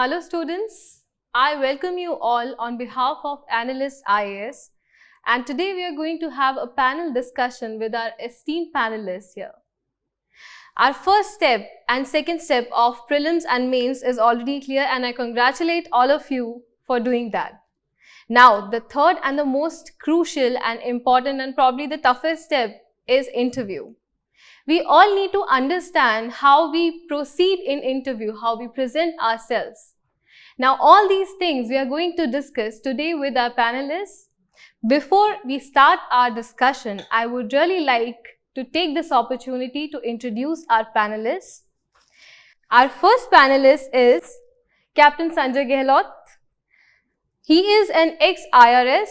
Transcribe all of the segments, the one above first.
Hello students, I welcome you all on behalf of Analyst IAS, and today we are going to have a panel discussion with our esteemed panelists here. Our first step and second step of prelims and mains is already clear, and I congratulate all of you for doing that. Now, the third and the most crucial and important and probably the toughest step is interview. We all need to understand how we proceed in interview, how we present ourselves. Now, all these things we are going to discuss today with our panelists. Before we start our discussion, I would really like to take this opportunity to introduce our panelists. Our first panelist is Captain Sanjay Gahlot. He is an ex-IRS.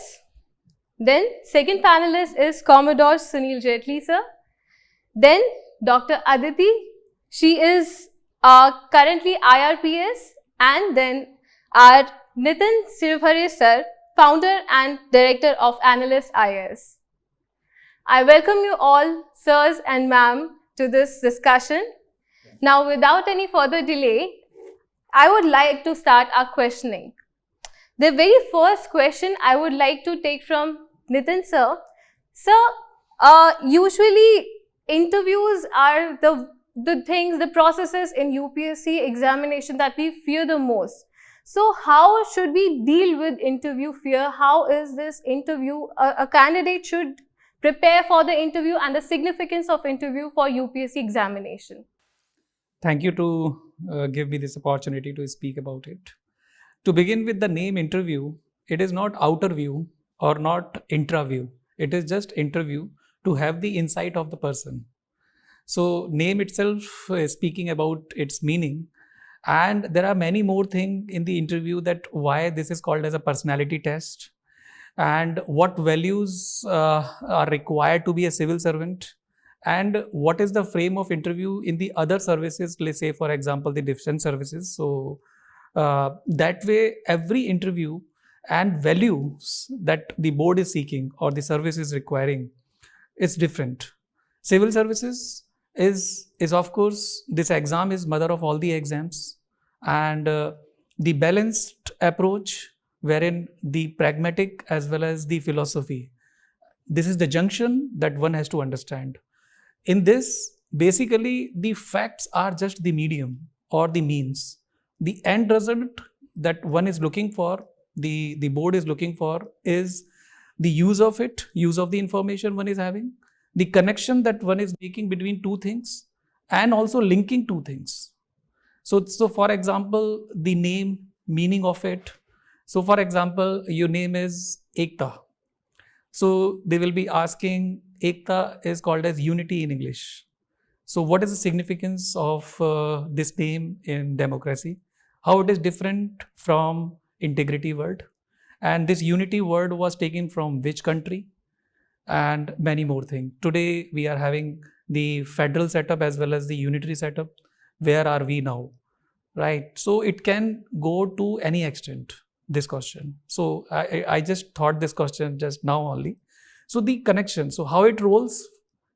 Then, second panelist is Commodore Sunil sir. Then Dr. Aditi, she is currently IRPS, and then our Nitin Shivhare sir, founder and director of Analyst IAS. I welcome you all, sirs and ma'am, to this discussion. Now, without any further delay, I would like to start our questioning. The very first question I would like to take from Nitin sir. Sir, usually interviews are the things, the processes in UPSC examination that we fear the most. So how should we deal with interview fear? How is this interview, a candidate should prepare for the interview and the significance of interview for UPSC examination? Thank you to give me this opportunity to speak about it. To begin with the name interview, it is not outer view or not intraview. It is just interview to have the insight of the person. So name itself is speaking about its meaning, and there are many more things in the interview that why this is called as a personality test and what values are required to be a civil servant and what is the frame of interview in the other services, let's say for example the defense services. So that way every interview and values that the board is seeking or the service is requiring is different. Civil services is of course, this exam is mother of all the exams, and the balanced approach wherein the pragmatic as well as the philosophy. This is the junction that one has to understand. In this, basically the facts are just the medium or the means. The end result that one is looking for, the board is looking for, is the use of it, use of the information one is having, the connection that one is making between two things, and also linking two things. So for example, the name, meaning of it. So for example, your name is Ekta. So they will be asking, Ekta is called as unity in English. So what is the significance of this name in democracy? How it is different from integrity word? And this unity word was taken from which country? And many more things. Today we are having the federal setup as well as the unitary setup. Where are we now? Right? So it can go to any extent, this question. So I just thought this question just now only. So the connection, so how it rolls,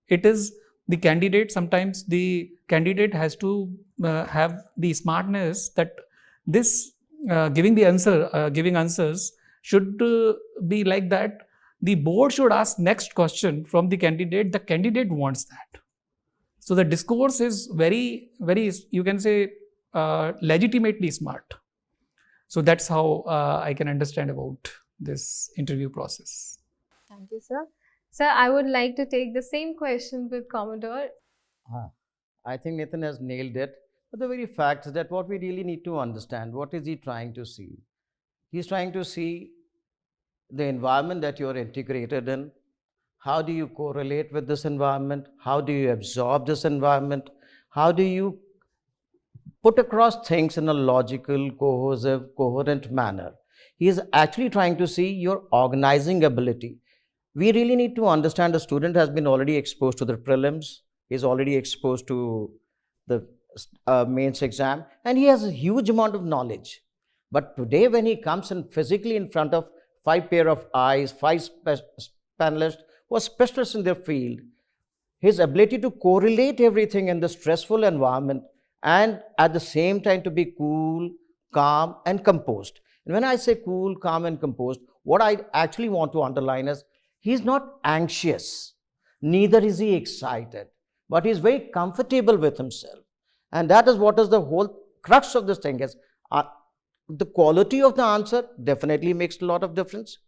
it is the candidate, sometimes the candidate has to have the smartness that this giving answers should be like that. The board should ask next question from the candidate wants that. So the discourse is very, very, you can say, legitimately smart. So that's how I can understand about this interview process. Thank you, sir. Sir, I would like to take the same question with Commodore. I think Nitin has nailed it. But the very fact is that what we really need to understand, what is he trying to see? He's trying to see the environment that you're integrated in. How do you correlate with this environment? How do you absorb this environment? How do you put across things in a logical, cohesive, coherent manner? He is actually trying to see your organizing ability. We really need to understand the student has been already exposed to the prelims. He's already exposed to the mains exam, and he has a huge amount of knowledge. But today when he comes in physically in front of 5 pair of eyes, 5 panelists who are specialists in their field, his ability to correlate everything in the stressful environment and at the same time to be cool, calm, and composed. And when I say cool, calm, and composed, what I actually want to underline is he's not anxious, neither is he excited, but he's very comfortable with himself. And that is what is the whole crux of this thing is. The quality of the answer definitely makes a lot of difference,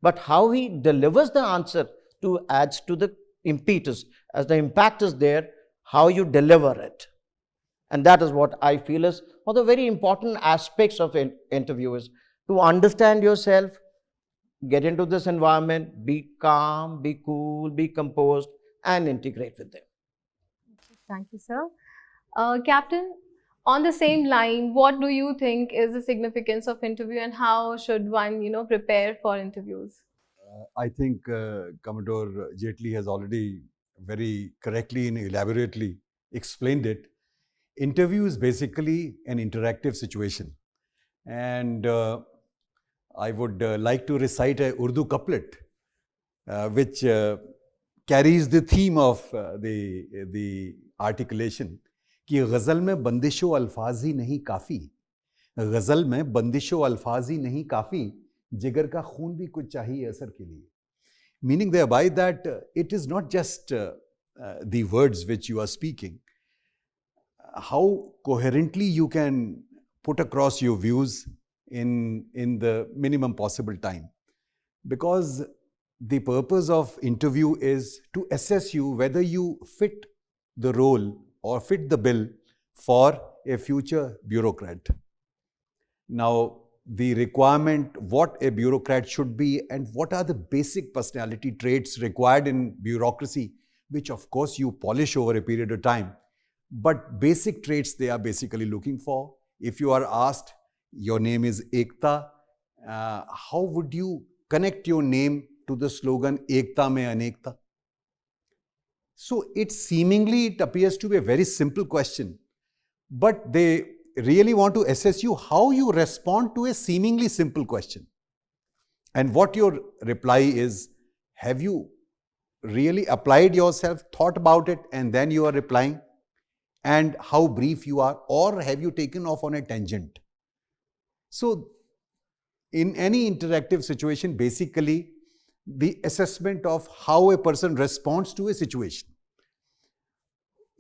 but how he delivers the answer to adds to the impetus. As the impact is there, how you deliver it. And that is what I feel is one of the very important aspects of an interview is to understand yourself, get into this environment, be calm, be cool, be composed, and integrate with them. Thank you, sir. Captain, on the same line, what do you think is the significance of interview and how should one, prepare for interviews? I think Commodore Jetli has already very correctly and elaborately explained it. Interview is basically an interactive situation. And I would like to recite a Urdu couplet which carries the theme of the articulation कि गज़ल में बंदिशो अल्फाज ही नहीं काफ़ी, गज़ल में बंदिशो अल्फाज ही नहीं काफ़ी, जिगर का खून भी कुछ चाहिए असर के लिए. Meaning thereby that it is not just the words which you are speaking, how coherently you can put across your views in the minimum possible time. Because the purpose of interview is to assess you whether you fit the role or fit the bill for a future bureaucrat. Now, the requirement, what a bureaucrat should be and what are the basic personality traits required in bureaucracy, which of course you polish over a period of time. But basic traits they are basically looking for. If you are asked, your name is Ekta, how would you connect your name to the slogan Ekta mein Anekta? So it appears to be a very simple question, but they really want to assess you how you respond to a seemingly simple question. And what your reply is, have you really applied yourself, thought about it, and then you are replying? And how brief you are, or have you taken off on a tangent? So in any interactive situation, basically the assessment of how a person responds to a situation.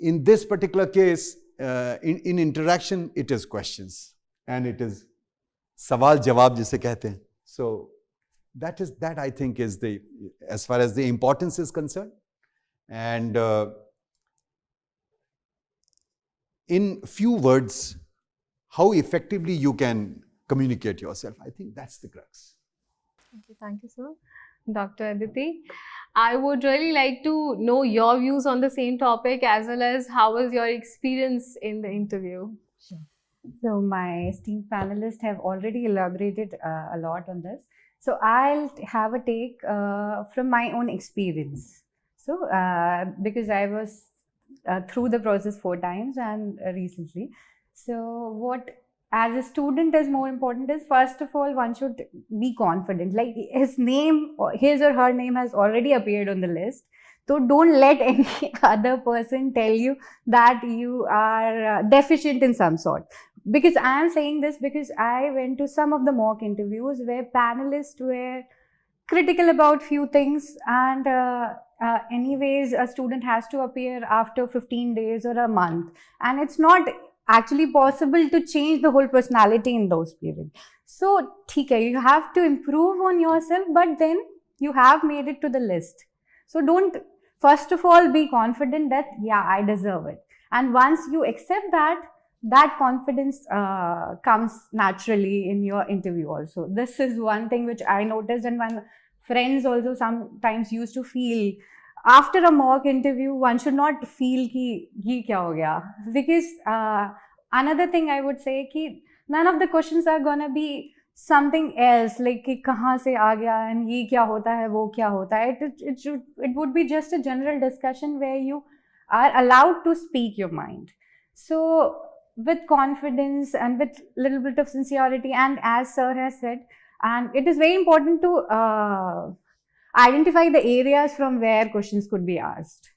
In this particular case, in interaction, it is questions and it is sawal jawab jise kehte hain. So that I think is as far as the importance is concerned. And in few words, how effectively you can communicate yourself. I think that's the crux. Thank you, sir. Dr. Aditi, I would really like to know your views on the same topic as well as how was your experience in the interview. Sure. So my esteemed panelists have already elaborated a lot on this. So I'll have a take from my own experience. So because I was through the process 4 times and recently. So what as a student is more important is, first of all, one should be confident. Like his or her name has already appeared on the list. So don't let any other person tell you that you are deficient in some sort. Because I am saying this because I went to some of the mock interviews where panelists were critical about few things, and anyways a student has to appear after 15 days or a month, and it's not actually possible to change the whole personality in those periods. So you have to improve on yourself, but then you have made it to the list. So don't, first of all, be confident that yeah, I deserve it, and once you accept that confidence comes naturally in your interview also. This is one thing which I noticed, and my friends also sometimes used to feel after a mock interview, one should not feel ki ye kya ho gaya, because another thing I would say ki none of the questions are gonna be something else like ki kahan se aa gaya and ye kya hota hai, wo kya hota hai. It would be just a general discussion where you are allowed to speak your mind. So with confidence and with little bit of sincerity, and as sir has said, and it is very important to identify the areas from where questions could be asked,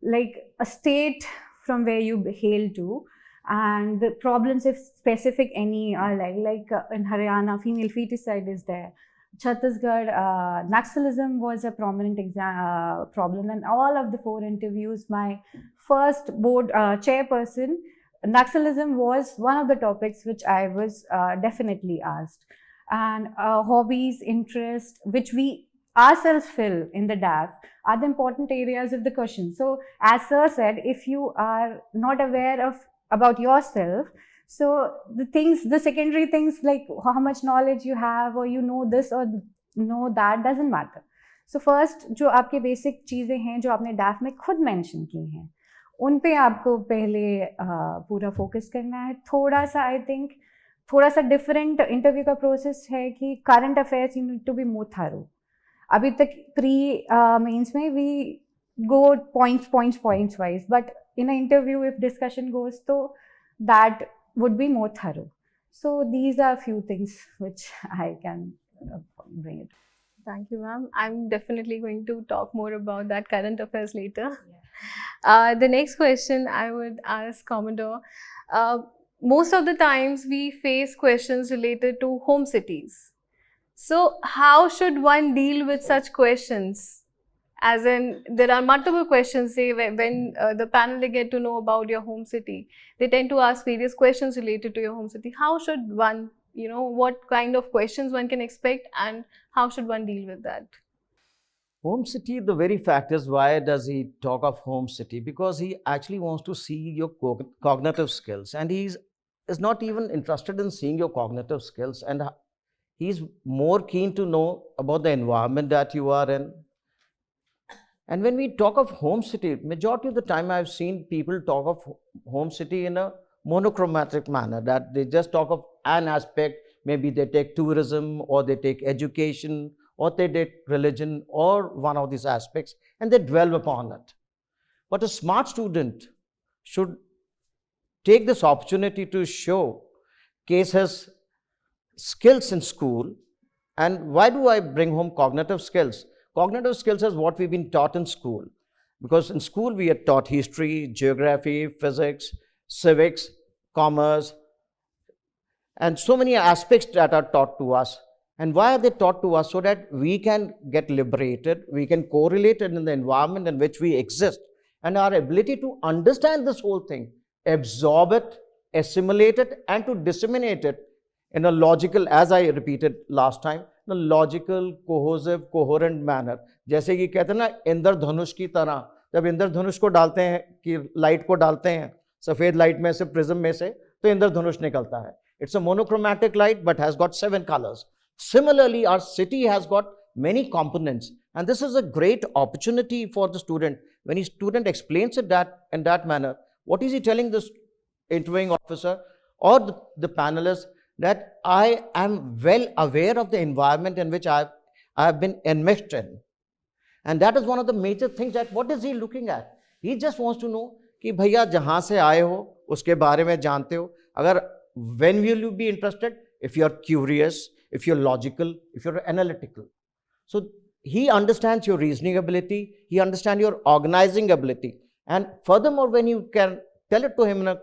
like a state from where you hail to, and the problems, if specific any, are like in Haryana, female feticide is there. Chhattisgarh, Naxalism was a prominent problem, and all of the 4 interviews, my first board chairperson, Naxalism was one of the topics which I was definitely asked. And hobbies, interest, which we ourselves fill in the DAF, are the important areas of the question. So as Sir said, if you are not aware of about yourself, so the secondary things like how much knowledge you have, or you know this or know that, doesn't matter. So first, जो आपके basic चीज़ें हैं जो आपने DAF में खुद mention की हैं, उन पे आपको पहले पूरा फोकस करना है. थोड़ा सा आई थिंक थोड़ा सा डिफरेंट इंटरव्यू का प्रोसेस है कि current affairs you need to be more thorough. अभी तक प्री मेंस में we go points wise, but in an interview if discussion goes, so that would be more thorough. So these are a few things which I can bring it. Thank you, ma'am. I'm definitely going to talk more about that current affairs later. The next question I would ask Commodore. Most of the times we face questions related to home cities. So how should one deal with such questions? As in, there are multiple questions, say when the panel they get to know about your home city, they tend to ask various questions related to your home city. How should one, what kind of questions one can expect, and how should one deal with that? Home city, the very fact is, why does he talk of home city? Because he actually wants to see your cognitive skills, and he is not even interested in seeing your cognitive skills, and he's more keen to know about the environment that you are in. And when we talk of home city, majority of the time I've seen people talk of home city in a monochromatic manner, that they just talk of an aspect. Maybe they take tourism, or they take education, or they take religion, or one of these aspects, and they dwell upon it. But a smart student should take this opportunity to show case his skills in school. And why do I bring home cognitive skills? Cognitive skills is what we've been taught in school, because in school we are taught history, geography, physics, civics, commerce, and so many aspects that are taught to us. And why are they taught to us? So that we can get liberated, we can correlate it in the environment in which we exist, and our ability to understand this whole thing, absorb it, assimilate it, and to disseminate it in a logical, as I repeated last time, in a logical, cohesive, coherent manner. जैसे कि कहते हैं ना, इंद्रधनुष की तरह, जब इंद्रधनुष को डालते हैं, कि लाइट को डालते हैं सफ़ेद लाइट में से, प्रिज्म में से, तो इंद्रधनुष निकलता है. It's a monochromatic light but has got 7 colors. Similarly, our city has got many components, and this is a great opportunity for the student. When a student explains it in that manner, what is he telling this interviewing officer or the panelists? That I am well aware of the environment in which I have been enmeshed in. And that is one of the major things, that what is he looking at? He just wants to know कि भैया जहाँ से आए हो उसके बारे में जानते हो. अगर when will you be interested? If you are curious, if you are logical, if you are analytical. So he understands your reasoning ability, he understands your organizing ability. And furthermore, when you can tell it to him in a,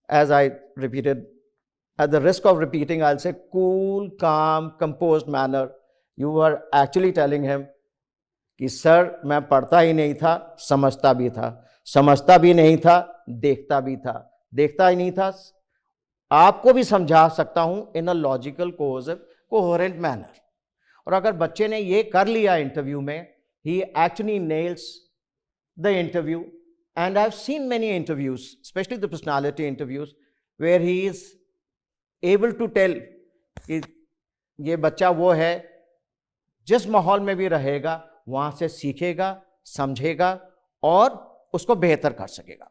as I repeated, at the risk of repeating, I'll say cool, calm, composed manner, you are actually telling him कि sir मैं पढ़ता ही नहीं था, समझता भी था, समझता भी नहीं था, देखता भी था, देखता ही नहीं था, आपको भी समझा सकता हूं in a logical, coherent manner. और अगर बच्चे ने ये कर लिया इंटरव्यू में, he actually nails the interview. And I've seen many interviews, especially the personality interviews, where he is able to tell कि ये बच्चा वो है, जिस माहौल में भी रहेगा वहाँ से सीखेगा, समझेगा और उसको बेहतर कर सकेगा.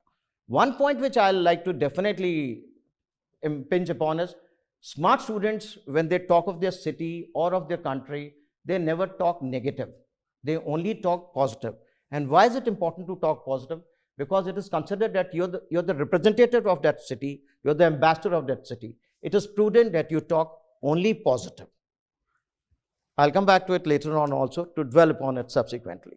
One point which I like to definitely impinge upon is, smart students, when they talk of their city or of their country, they never talk negative. They only talk positive. And why is it important to talk positive? Because it is considered that you're the representative of that city, you're the ambassador of that city. It is prudent that you talk only positive. I'll come back to it later on also to dwell upon it subsequently.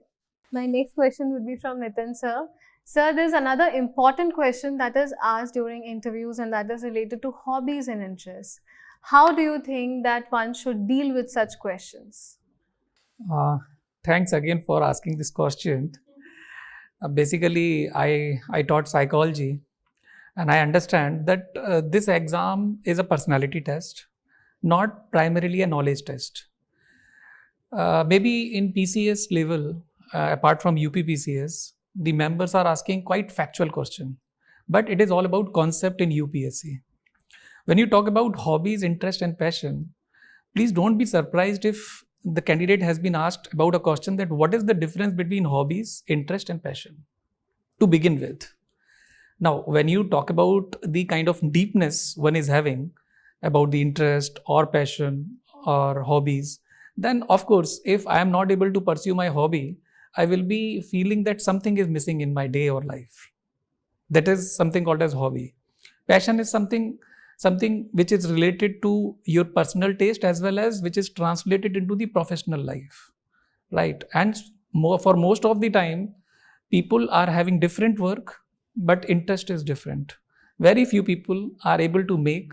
My next question would be from Nitin sir. Sir, there's another important question that is asked during interviews, and that is related to hobbies and interests. How do you think that one should deal with such questions? Thanks again for asking this question. Basically, I taught psychology, and I understand that this exam is a personality test, not primarily a knowledge test. Maybe in PCS level, apart from UPPCS, the members are asking quite factual question, but it is all about concept in UPSC. When you talk about hobbies, interest and passion, please don't be surprised if the candidate has been asked about a question that what is the difference between hobbies, interest and passion to begin with. Now, when you talk about the kind of deepness one is having about the interest or passion or hobbies, then of course, if I am not able to pursue my hobby, I will be feeling that something is missing in my day or life. That is something called as hobby. Passion is something which is related to your personal taste as well as which is translated into the professional life, right? And for most of the time, people are having different work, but interest is different. Very few people are able to make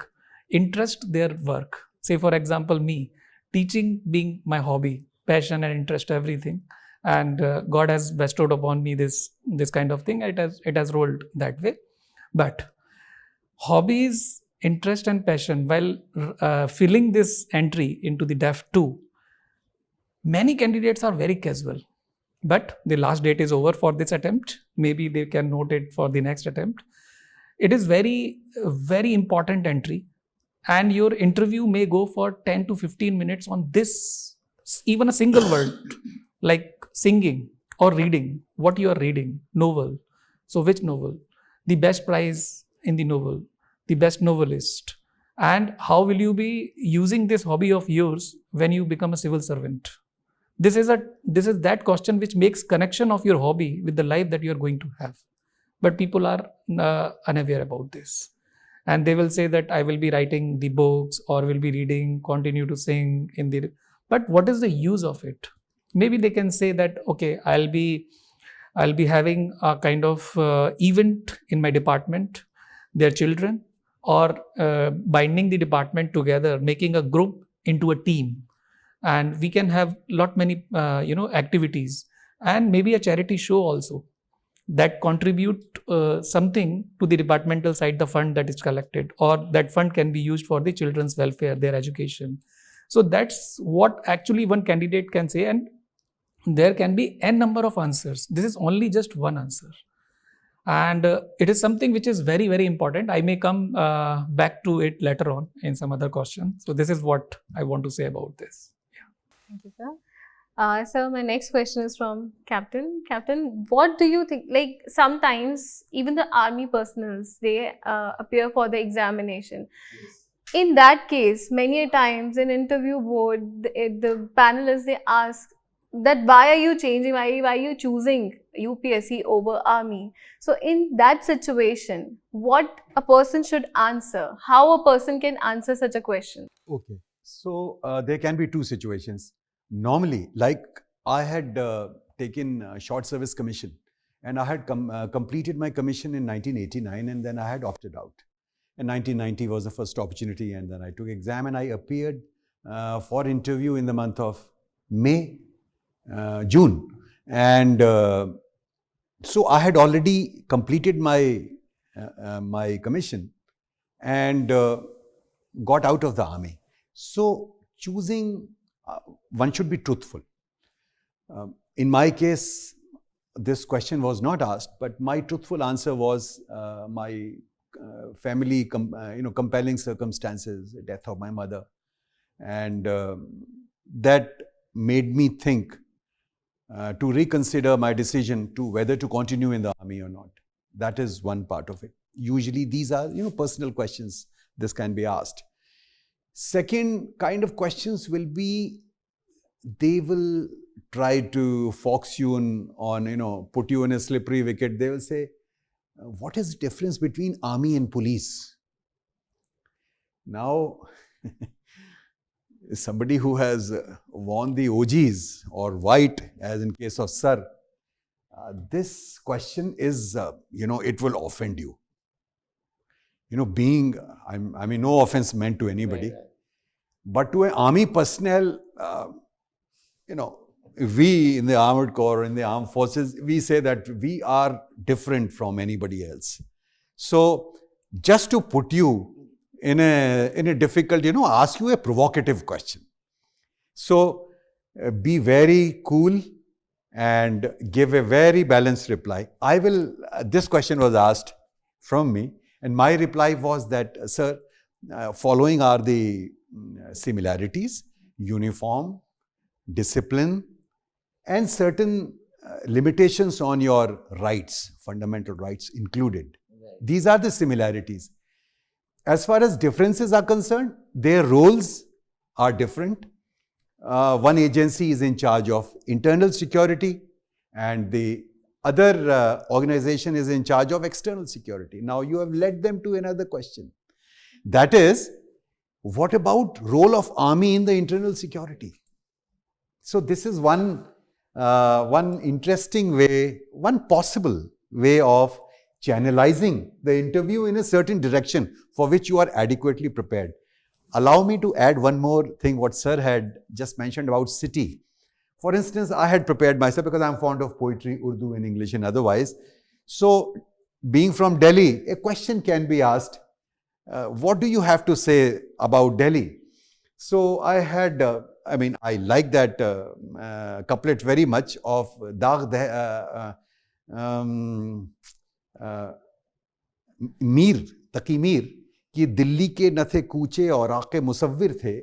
interest their work. Say for example, me, teaching being my hobby, passion and interest, everything, and God has bestowed upon me this kind of thing. It has rolled that way. But hobbies, interest and passion, while filling this entry into the DEF 2, many candidates are very casual. But the last date is over for this attempt. Maybe they can note it for the next attempt. It is very, very important entry. And your interview may go for 10 to 15 minutes on this, even a single word, like singing or reading, what you are reading, novel. So which novel? The best prize in the novel, the best novelist. And how will you be using this hobby of yours when you become a civil servant? This is that question which makes connection of your hobby with the life that you are going to have. But people are unaware about this. And they will say that I will be writing the books or will be reading, continue to sing in the... But what is the use of it? Maybe they can say that, okay, I'll be having a kind of event in my department, their children, or binding the department together, making a group into a team. And we can have many activities and maybe a charity show also that contribute something to the departmental side, the fund that is collected, or that fund can be used for the children's welfare, their education. So that's what actually one candidate can say, and there can be n number of answers. This is only just one answer. And it is something which is very, very important. I may come back to it later on in some other question. So this is what I want to say about this. Thank you, sir. Sir, my next question is from Captain. Captain, what do you think? Like sometimes even the army personals, they appear for the examination. Yes. In that case, many a times in interview board, the panelists, they ask that why are you changing, why are you choosing UPSC over army? So in that situation, what a person should answer, how a person can answer such a question? Okay. So there can be two situations. Normally, like I had taken short service commission and I had completed my commission in 1989 and then I had opted out. And 1990 was the first opportunity and then I took exam and I appeared for interview in the month of May, June. And so I had already completed my commission and got out of the army. So choosing, one should be truthful. In my case, this question was not asked, but my truthful answer was my family, compelling circumstances, the death of my mother. And that made me think to reconsider my decision to whether to continue in the army or not. That is one part of it. Usually these are, personal questions. This can be asked. Second kind of questions will be, they will try to fox you on, put you in a slippery wicket. They will say, what is the difference between army and police? Now, somebody who has worn the OGs or white, as in case of Sir, this question is, it will offend you. Being, I mean, no offense meant to anybody, but to an army personnel, we in the armored corps, in the armed forces, we say that we are different from anybody else. So just to put you in a difficult, ask you a provocative question. So be very cool and give a very balanced reply. This question was asked from me, and my reply was that, sir, following are the similarities: uniform, discipline, and certain limitations on your rights, fundamental rights included. These are the similarities. As far as differences are concerned, their roles are different. One agency is in charge of internal security, and the other organization is in charge of external security. Now you have led them to another question. That is, what about role of army in the internal security? So this is one interesting way, one possible way of channelizing the interview in a certain direction for which you are adequately prepared. Allow me to add one more thing what sir had just mentioned about city. For instance, I had prepared myself because I'm fond of poetry, Urdu and English and otherwise. So being from Delhi, a question can be asked, what do you have to say about Delhi? So I had, I like that couplet very much of Mir, तकी मीर, कि दिल्ली के न थे कूचे और आके मुसव्विर थे,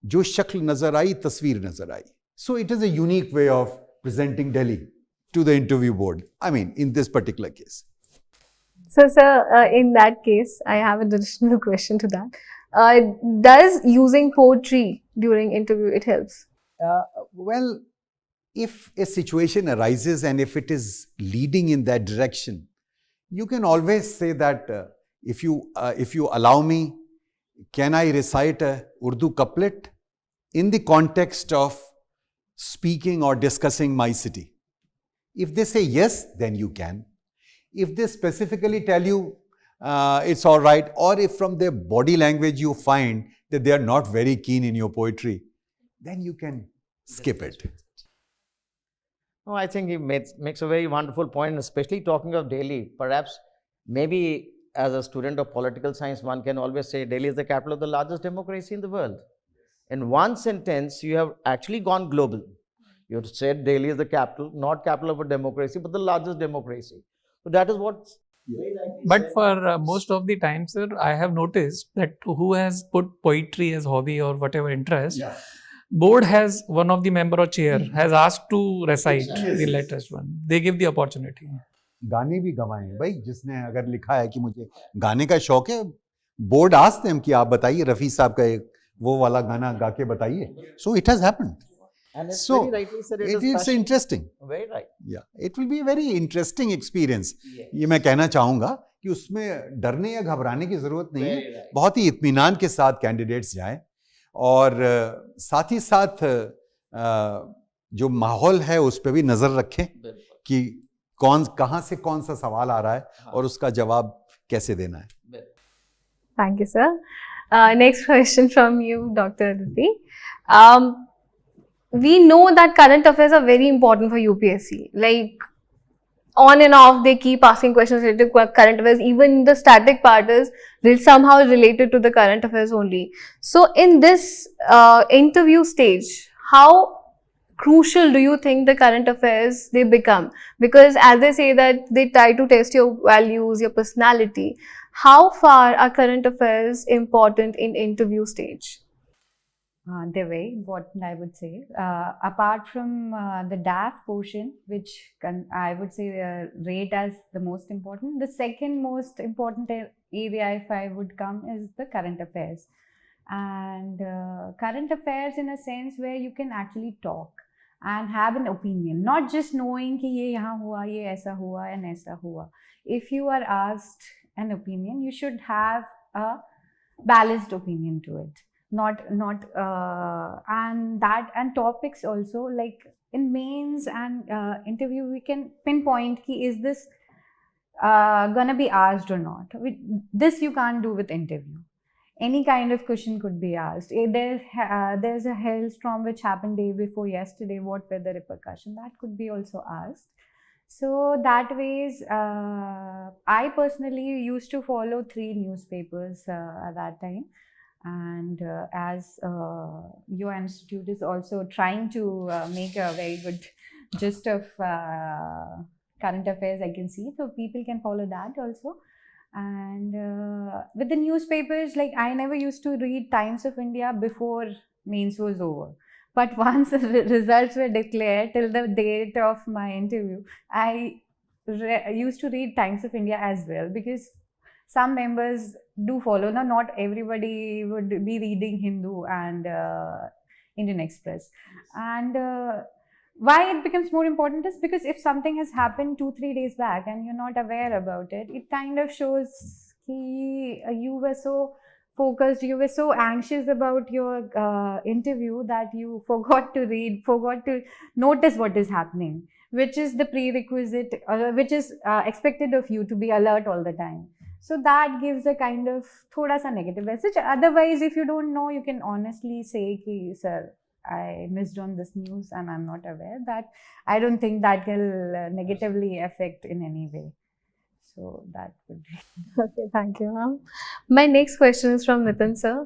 जो शक्ल नजर आई तस्वीर नजर आई. So it is a unique way of presenting Delhi to the interview board. In this particular case. So, sir, in that case, I have an additional question to that. Does using poetry during interview, it helps? Well, if a situation arises and if it is leading in that direction, you can always say that if you allow me, can I recite a Urdu couplet in the context of speaking or discussing my city? If they say yes, then you can. If they specifically tell you it's all right, or if from their body language you find that they are not very keen in your poetry, then you can skip it. No, I think he makes a very wonderful point, especially talking of Delhi. Perhaps, maybe as a student of political science, one can always say Delhi is the capital of the largest democracy in the world. In one sentence, you have actually gone global. You have said Delhi is the capital, not capital of a democracy, but the largest democracy. So that is what. But for most of the time, sir, I have noticed that who has put poetry as hobby or whatever interest, board has one of the member or chair has asked to recite the latest one. They give the opportunity. गाने भी गवाए हैं भाई, जिसने अगर लिखा है कि मुझे गाने का शौक है, बोर्ड आस्क्ड देम कि आप बताइए रफी साहब का एक वो वाला गाना गा के बताइए. So it has happened. And it's So very rightly said, it's interesting. Very right. Yeah, it will be a very interesting experience. ये मैं कहना चाहूँगा कि उसमें डरने या घबराने की जरूरत नहीं है. बहुत ही इत्मीनान के साथ कैंडिडेट्स जाएं और साथ ही साथ जो माहौल है उस पर भी नजर रखें कि कहाँ से कौन सा सवाल आ रहा है और उसका जवाब कैसे देना है. Thank you, sir. Next question from you, Dr. Aditi. We know that current affairs are very important for UPSC. Like, on and off, they keep asking questions related to current affairs. Even the static part is somehow related to the current affairs only. So, in this interview stage, how crucial do you think the current affairs they become? Because as they say that they try to test your values, your personality. How far are current affairs important in interview stage? They're very important, I would say. Apart from the DAF portion, which I would say rate as the most important, the second most important area, if I would come, is the current affairs. And current affairs in a sense where you can actually talk and have an opinion, not just knowing कि ये यहाँ हुआ, ये ऐसा हुआ and ऐसा हुआ. If you are asked an opinion, you should have a balanced opinion to it. And topics also, like in mains and interview, we can pinpoint ki is this gonna be asked or not. This you can't do with interview. Any kind of question could be asked. There's a hailstorm which happened day before yesterday. What were the repercussions? That could be also asked. So that ways, I personally used to follow 3 newspapers at that time. And as your institute is also trying to make a very good gist of current affairs, I can see. So people can follow that also. And with the newspapers, like I never used to read Times of India before mains was over. But once the results were declared till the date of my interview, I used to read Times of India as well, because some members do follow. Now, not everybody would be reading Hindu and Indian Express. And why it becomes more important is because if something has happened 2-3 days back and you're not aware about it, it kind of shows you were so focused, you were so anxious about your interview that you forgot to read, forgot to notice what is happening, which is the prerequisite, which is expected of you to be alert all the time. So that gives a kind of thoda sa negative message. Otherwise, if you don't know, you can honestly say ki, sir, I missed on this news and I'm not aware. That I don't think that will negatively affect in any way. So that would be. Okay, thank you, ma'am. My next question is from Nitin, sir.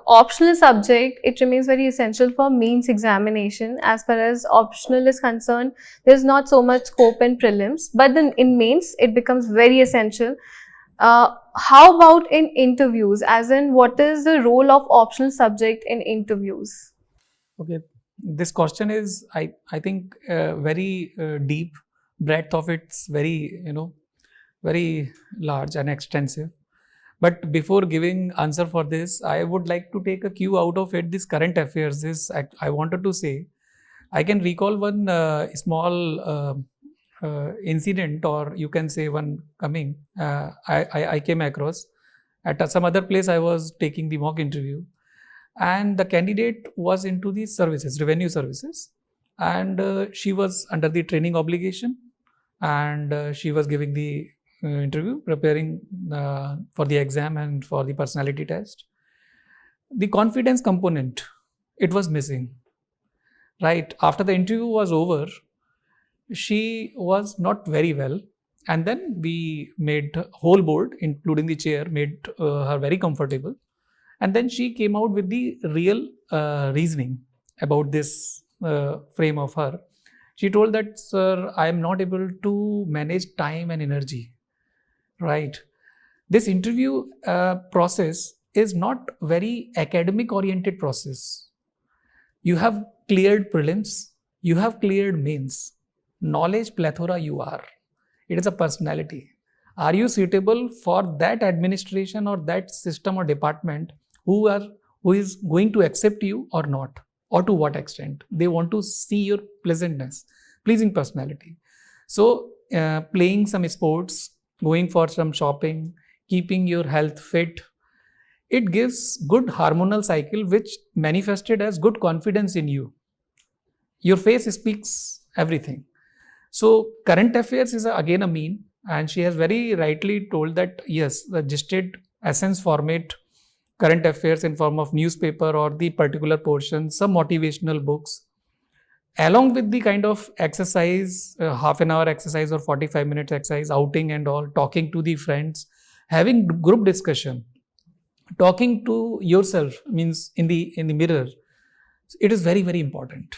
Optional subject, it remains very essential for mains examination. As far as optional is concerned, there's not so much scope in prelims, but then in mains, it becomes very essential. How about in interviews, as in what is the role of optional subject in interviews? Okay, this question is, I think, very deep. Breadth of it's very, very large and extensive. But before giving answer for this, I would like to take a cue out of it. This current affairs, I wanted to say, I can recall one small incident, or you can say one coming. I came across at some other place. I was taking the mock interview, and the candidate was into the services, revenue services, and she was under the training obligation, and she was giving the interview, preparing for the exam and for the personality test. The confidence component, it was missing. Right after the interview was over, she was not very well, and then we made whole board, including the chair, made her very comfortable, and then she came out with the real reasoning about this frame of her. She told that, sir, I am not able to manage time and energy. Right. This interview process is not very academic oriented process. You have cleared prelims, you have cleared mains. Knowledge plethora you are. It is a personality. Are you suitable for that administration or that system or department who is going to accept you or not? Or to what extent? They want to see your pleasing personality. So playing some sports, going for some shopping, keeping your health fit, it gives good hormonal cycle which manifested as good confidence in you. Your face speaks everything. So current affairs is again a mean, and she has very rightly told that yes, the gested essence format current affairs in form of newspaper or the particular portion, some motivational books, along with the kind of exercise, half an hour exercise or 45 minutes exercise, outing and all, talking to the friends, having group discussion, talking to yourself, means in the mirror, it is very, very important.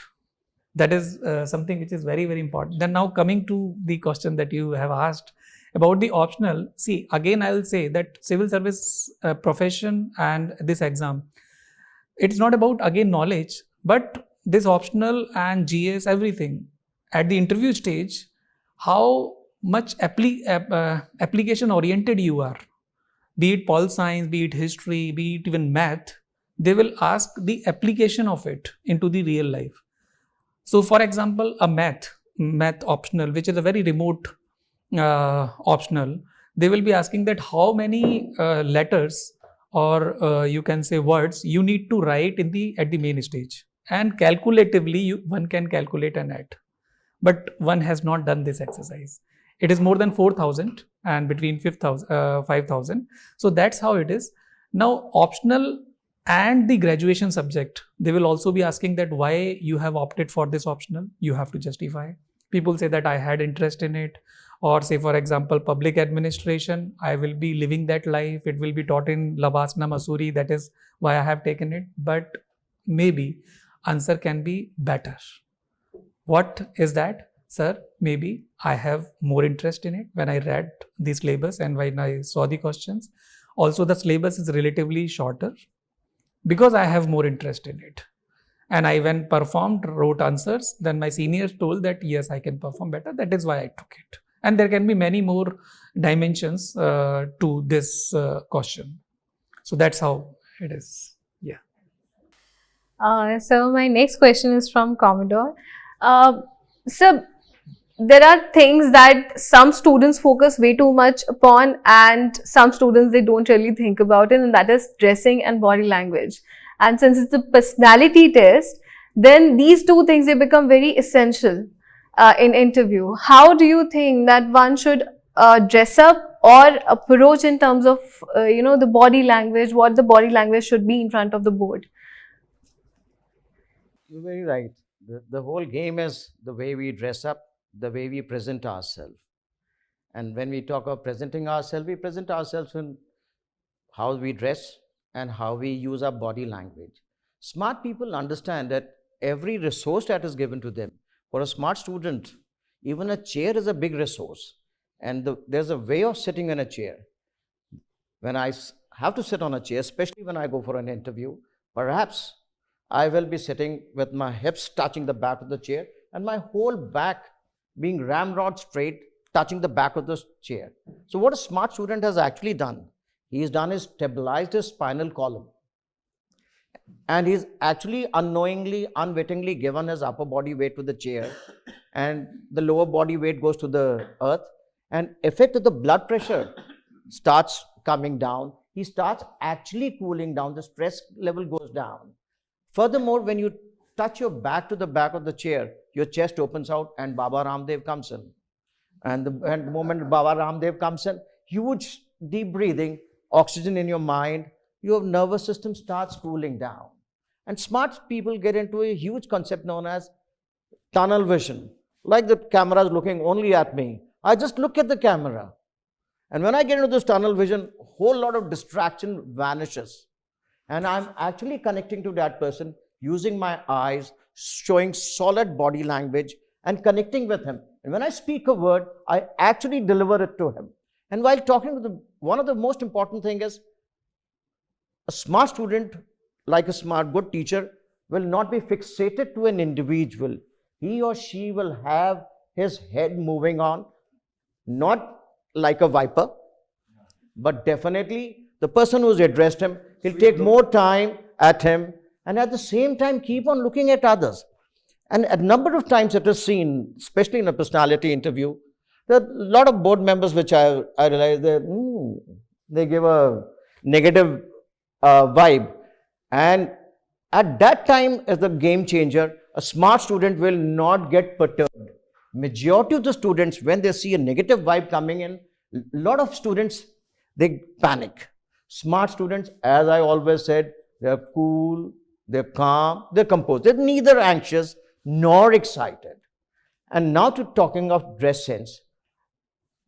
That is something which is very, very important. Then now coming to the question that you have asked about the optional, see, again I will say that civil service profession and this exam, it's not about again knowledge, but this optional and GS, everything at the interview stage, how much application oriented you are, be it pol science, be it history, be it even math, they will ask the application of it into the real life. So for example, a math optional, which is a very remote optional, they will be asking that how many letters or you can say words you need to write at the main stage. and calculatively one can calculate an add. But one has not done this exercise. It is more than 4,000 and between 5,000. So that's how it is. Now, optional and the graduation subject, they will also be asking that why you have opted for this optional. You have to justify. People say that I had interest in it, or say for example public administration, I will be living that life, it will be taught in Labasna Masuri, that is why I have taken it. But maybe answer can be better. What is that? Sir, maybe I have more interest in it when I read the syllabus and when I saw the questions. Also the syllabus is relatively shorter because I have more interest in it. And I, when performed, wrote answers, then my seniors told that yes, I can perform better. That is why I took it. And there can be many more dimensions to this question. So that's how it is. Yeah. So my next question is from Commodore. So there are things that some students focus way too much upon and some students they don't really think about it, and that is dressing and body language. And since it's a personality test, then these two things they become very essential in interview. How do you think that one should dress up or approach in terms of the body language, what the body language should be in front of the board? You're very right. The whole game is the way we dress up, the way we present ourselves. And when we talk of presenting ourselves, we present ourselves in how we dress and how we use our body language. Smart people understand that every resource that is given to them, for a smart student, even a chair is a big resource. And there's a way of sitting in a chair. When I have to sit on a chair, especially when I go for an interview, perhaps I will be sitting with my hips touching the back of the chair and my whole back being ramrod straight, touching the back of the chair. So what a smart student has actually done, he's done is stabilized his spinal column. And he's actually unknowingly, unwittingly given his upper body weight to the chair and the lower body weight goes to the earth, and effect of the blood pressure starts coming down. He starts actually cooling down, the stress level goes down. Furthermore, when you touch your back to the back of the chair, your chest opens out and Baba Ramdev comes in. And the moment Baba Ramdev comes in, huge deep breathing, oxygen in your mind, your nervous system starts cooling down. And smart people get into a huge concept known as tunnel vision. Like the camera is looking only at me. I just look at the camera. And when I get into this tunnel vision, a whole lot of distraction vanishes. And I'm actually connecting to that person using my eyes, showing solid body language and connecting with him. And when I speak a word, I actually deliver it to him. And while talking to one of the most important things is, a smart student, like a smart good teacher, will not be fixated to an individual. He or she will have his head moving on, not like a viper, but definitely the person who's addressed him, he'll take more time at him and at the same time keep on looking at others. And a number of times it is seen, especially in a personality interview, there are a lot of board members which I realize that they give a negative vibe. And at that time is the game changer. A smart student will not get perturbed. Majority of the students, when they see a negative vibe coming in, a lot of students, they panic. Smart students, as I always said, they're cool, they're calm, they're composed. They're neither anxious nor excited. And now to talking of dress sense.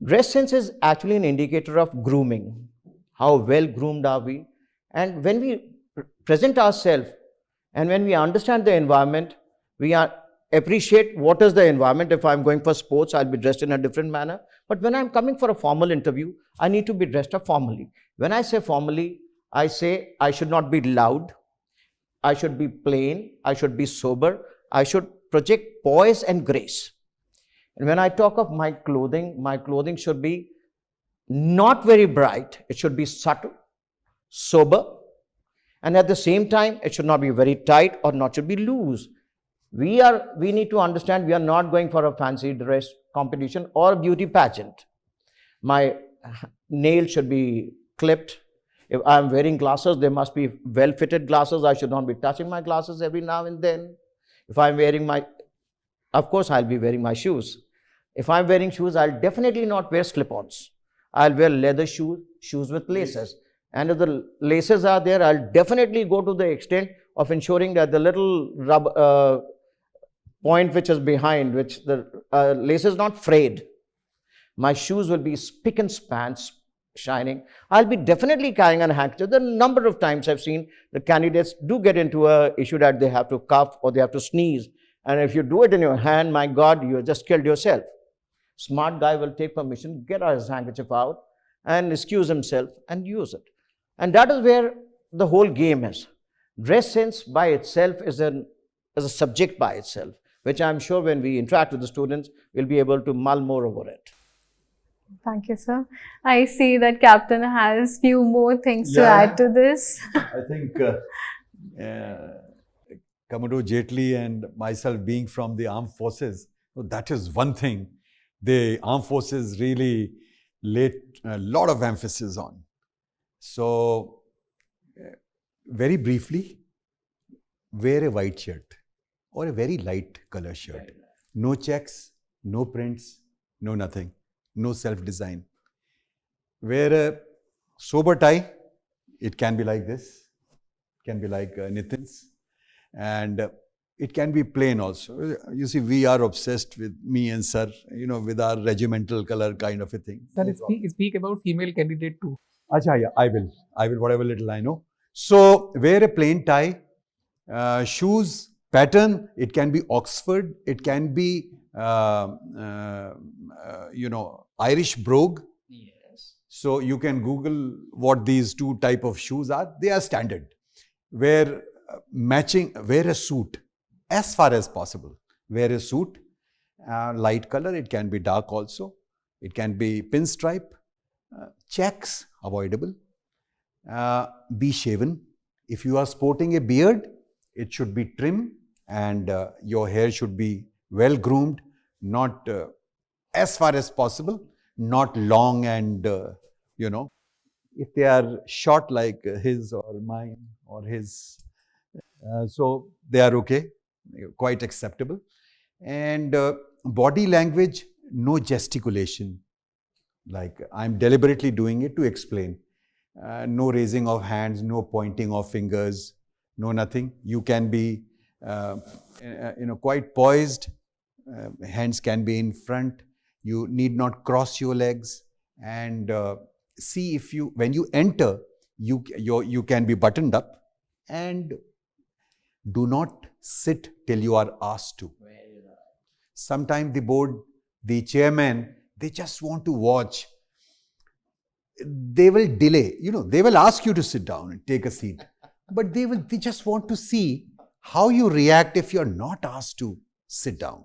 Dress sense is actually an indicator of grooming. How well groomed are we? And when we present ourselves and when we understand the environment, we appreciate what is the environment. If I'm going for sports, I'll be dressed in a different manner. But when I'm coming for a formal interview, I need to be dressed up formally. When I say formally, I say I should not be loud. I should be plain. I should be sober. I should project poise and grace. And when I talk of my clothing should be not very bright. It should be subtle, sober, and at the same time, it should not be very tight or not should be loose. We need to understand we are not going for a fancy dress competition or a beauty pageant. My nails should be clipped. If I am wearing glasses, they must be well-fitted glasses. I should not be touching my glasses every now and then. If I'm wearing my, of course, I'll be wearing my shoes. If I'm wearing shoes, I'll definitely not wear slip-ons. I'll wear leather shoes, shoes with laces. And if the laces are there, I'll definitely go to the extent of ensuring that the little rubber point which is behind, which the lace is not frayed. My shoes will be spick and span, shining. I'll be definitely carrying a handkerchief. The number of times I've seen the candidates do get into a issue that they have to cough or they have to sneeze. And if you do it in your hand, my God, you have just killed yourself. Smart guy will take permission, get his handkerchief out and excuse himself and use it. And that is where the whole game is. Dress sense by itself is a subject by itself, which I'm sure when we interact with the students, we'll be able to mull more over it. Thank you, sir. I see that Captain has few more things to add to this. I think Commodore Jetli and myself being from the armed forces, that is one thing the armed forces really laid a lot of emphasis on. So, very briefly, wear a white shirt or a very light color shirt. No checks, no prints, no nothing, no self-design. Wear a sober tie. It can be like this, it can be like Nitin's, and it can be plain also. You see, we are obsessed with me and sir, with our regimental color kind of a thing. Sir, speak about female candidate too. Acha, yeah, I will, whatever little I know. So, wear a plain tie, shoes, pattern, it can be Oxford, it can be, Irish brogue. Yes. So, you can Google what these two type of shoes are. They are standard. Wear a suit as far as possible. Wear a suit, light color, it can be dark also. It can be pinstripe, checks, avoidable. Be shaven. If you are sporting a beard, it should be trim and your hair should be well groomed, not as far as possible, not long and, if they are short like his or mine or his, so they are okay, quite acceptable. And body language, no gesticulation. Like I'm deliberately doing it to explain. No raising of hands, no pointing of fingers, no nothing. You can be, quite poised. Hands can be in front. You need not cross your legs. And see if when you enter, you can be buttoned up. And do not sit till you are asked to. Sometimes the chairman, they just want to watch. They will delay, they will ask you to sit down and take a seat. But they just want to see how you react if you're not asked to sit down.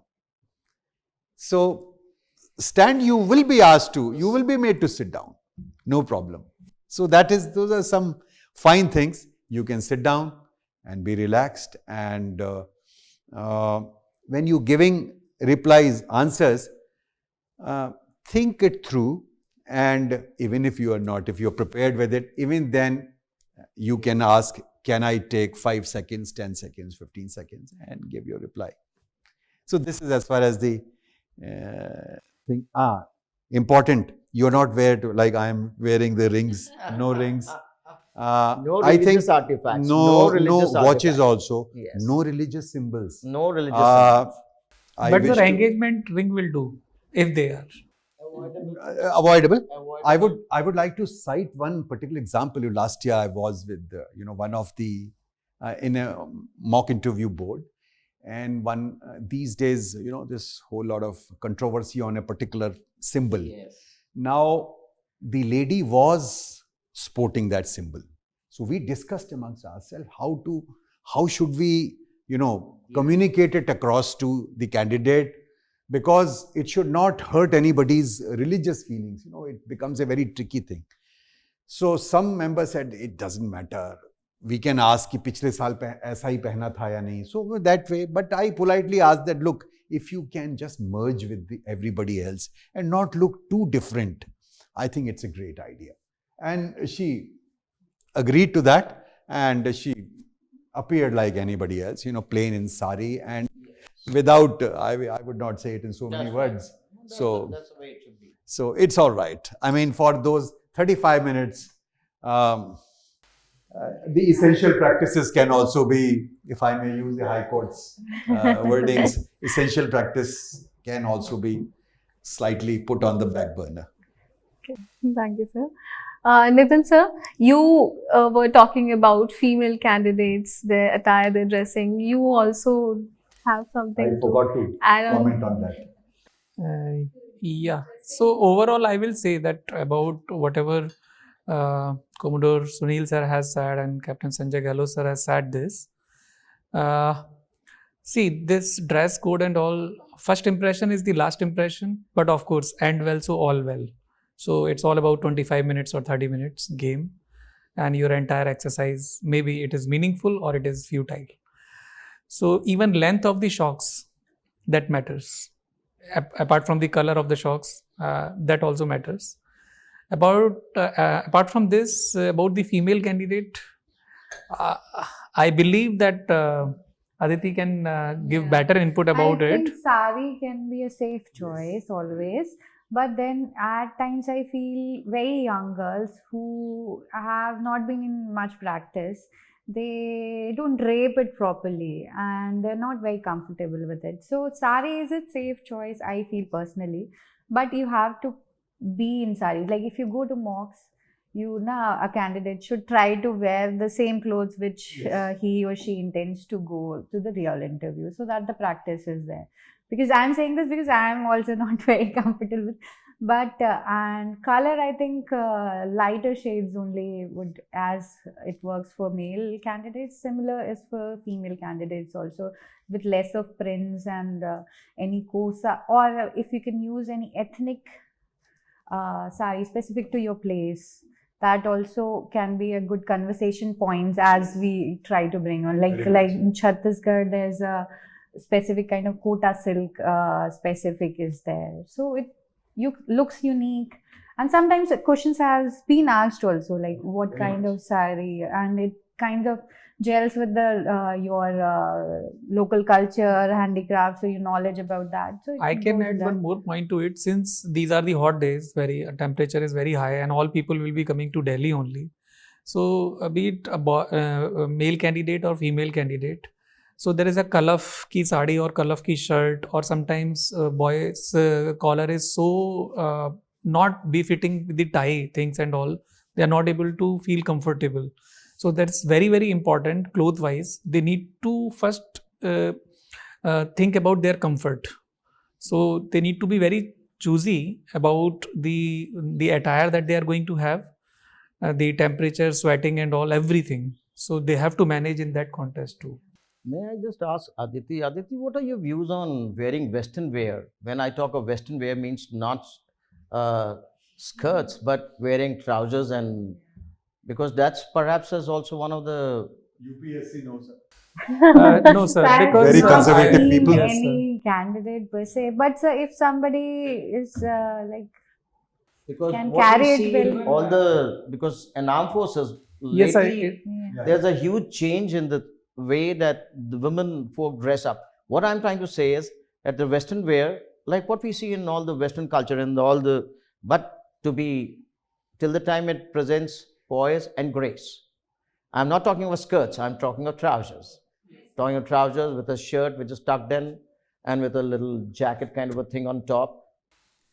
So, stand, you will be asked to, you will be made to sit down. No problem. So, those are some fine things. You can sit down and be relaxed. And when you're giving replies, answers, think it through. And even if you are not, if you're prepared with it, even then you can ask, can I take 5 seconds, 10 seconds, 15 seconds and give your reply. So this is as far as the thing. Important, you're not like I am wearing the rings, no rings. No religious artifacts. No watches also. Yes. No religious symbols. No religious symbols. But the engagement ring will do, if they are. Avoidable. I would like to cite one particular example. Last year I was with one of the in a mock interview board, and these days this whole lot of controversy on a particular symbol. Yes. Now the lady was sporting that symbol, so we discussed amongst ourselves how should we communicate it across to the candidate, because it should not hurt anybody's religious feelings. It becomes a very tricky thing. So some members said, it doesn't matter. We can ask कि पिछले साल ऐसा ही पहना था या नहीं. So that way, but I politely asked that, look, if you can just merge with everybody else and not look too different, I think it's a great idea. And she agreed to that, and she appeared like anybody else, plain in sari, and without, I would not say it in so many words. So that's the way it should be. So it's all right. I mean, for those 35 minutes, the essential practices can also be, if I may use the High Court's wordings, essential practice can also be slightly put on the back burner. Thank you, sir. Nitin, sir, you were talking about female candidates, their attire, their dressing. You also have something I forgot to add on. comment on that. Yeah. So overall, I will say that about whatever Commodore Sunil sir has said and Captain Sanjay Gahlot sir has said this. See, this dress code and all, first impression is the last impression, but of course, end well, so all well. So it's all about 25 minutes or 30 minutes game, and your entire exercise, maybe it is meaningful or it is futile. So even length of the shocks, that matters. Apart from the color of the shocks, that also matters. Apart from this, about the female candidate, I believe that Aditi can give better input about I it. think sari can be a safe choice always, but then at times I feel very young girls who have not been in much practice, they don't drape it properly and they're not very comfortable with it. So sari is a safe choice, I feel personally, but you have to be in sari. Like if you go to mocks, a candidate should try to wear the same clothes which he or she intends to go to the real interview, so that the practice is there. Because I'm saying this because I'm also not very comfortable with, but and color, I think lighter shades only would, as it works for male candidates, similar is for female candidates also, with less of prints and any kosa, or if you can use any ethnic sari specific to your place, that also can be a good conversation points as we try to bring on. Like in Chhattisgarh, there's a specific kind of kota silk specific is there. So it looks unique. And sometimes questions has been asked also, like what kind of sari, and it kind of gels with the your local culture, handicraft, so your knowledge about that. So I can add one more point to it. Since these are the hot days, temperature is very high, and all people will be coming to Delhi only. So be it a male candidate or female candidate, so there is a kalaf ki sari or kalaf ki shirt, or sometimes boys collar is so not befitting with the tie things and all. They are not able to feel comfortable. So that's very, very important cloth wise. They need to first think about their comfort. So they need to be very choosy about the attire that they are going to have, the temperature, sweating and all, everything. So they have to manage in that context too. May I just ask Aditi? Aditi, what are your views on wearing Western wear? When I talk of Western wear, means not skirts, but wearing trousers, and because that's perhaps is also one of the UPSC knows. No, sir. Because Very conservative people. Yes, any candidate per se, but sir, if somebody is like because can what carry we it see well. in all the, because in armed forces Yes, lately Yeah. there's a huge change in the way that the women folk dress up. What I'm trying to say is that the Western wear, like what we see in all the Western culture and all the, but to be till the time it presents poise and grace. I'm not talking about skirts, I'm talking of trousers. Talking of trousers with a shirt which is tucked in and with a little jacket kind of a thing on top.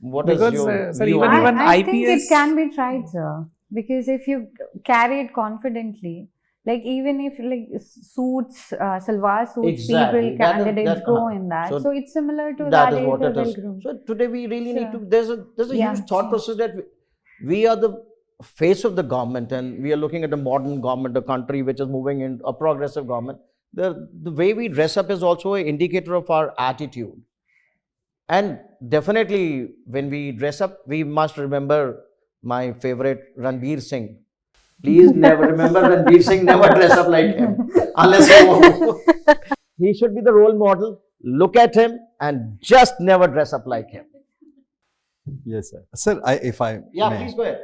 What is Because, your sir, view even on even that? I think it IPS can be tried, sir. Because if you carry it confidently, like even if like suits, salwar suits, Exactly. people, That is- candidates that- go in that. so So it's similar to That that is if what you're it is. well-groomed. So today we really need to. Sure. There's a Yeah, huge thought sure. process that we are the face of the government, and we are looking at a modern government, a country which is moving in a progressive government. The way we dress up is also an indicator of our attitude. And definitely, when we dress up, we must remember my favorite Ranveer Singh. Please never remember Ranveer Singh. Never dress up like him, unless he should be the role model. Look at him and just never dress up like him. Yes, sir. Sir, if I Yeah, may. please go ahead.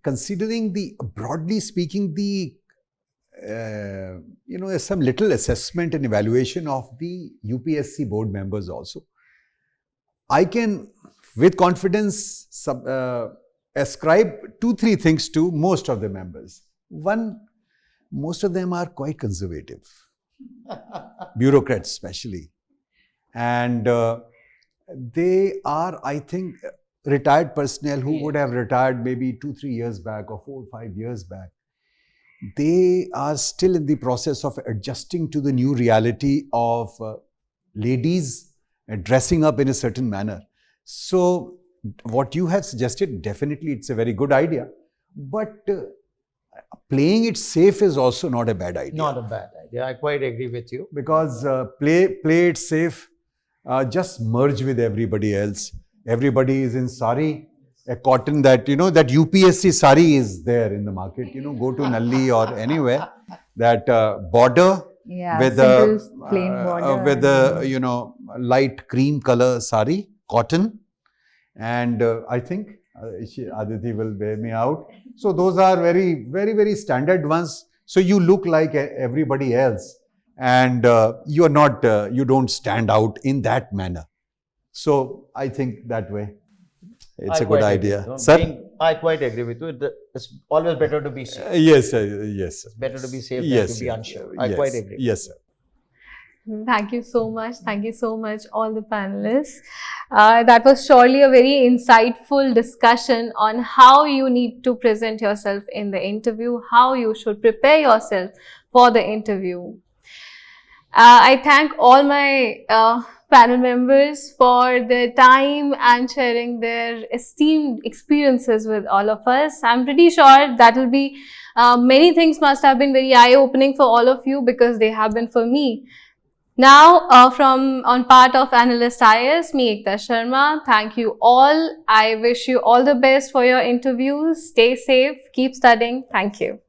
Considering broadly speaking, the some little assessment and evaluation of the UPSC board members also. I can, with confidence, ascribe 2-3 things to most of the members. One, most of them are quite conservative, bureaucrats especially. And they are, I think, retired personnel who would have retired maybe 2-3 years back or 4 or 5 years back. They are still in the process of adjusting to the new reality of ladies dressing up in a certain manner. So what you have suggested, definitely it's a very good idea, but playing it safe is also not a bad idea. Not a bad idea. I quite agree with you. Because play it safe, just merge with everybody else. Everybody is in sari, a cotton that, that UPSC sari is there in the market. Go to Nalli or anywhere. That border with plain border. with a, light cream color sari, cotton. And I think Aditi will bear me out. So those are very, very, very standard ones. So you look like everybody else, and you are not, you don't stand out in that manner. So I think that way, it's a good idea. Sir? I quite agree with you. It's always better to be safe. Yes, yes. It's better to be safe Yes, than to be unsure. yes, I quite agree. Yes, sir. Thank you so much. Thank you so much, all the panelists. That was surely a very insightful discussion on how you need to present yourself in the interview, how you should prepare yourself for the interview. I thank all my panel members for their time and sharing their esteemed experiences with all of us. I'm pretty sure that will be, many things must have been very eye-opening for all of you, because they have been for me. Now, on part of Analyst IAS, me Ekta Sharma, thank you all. I wish you all the best for your interviews. Stay safe, keep studying. Thank you.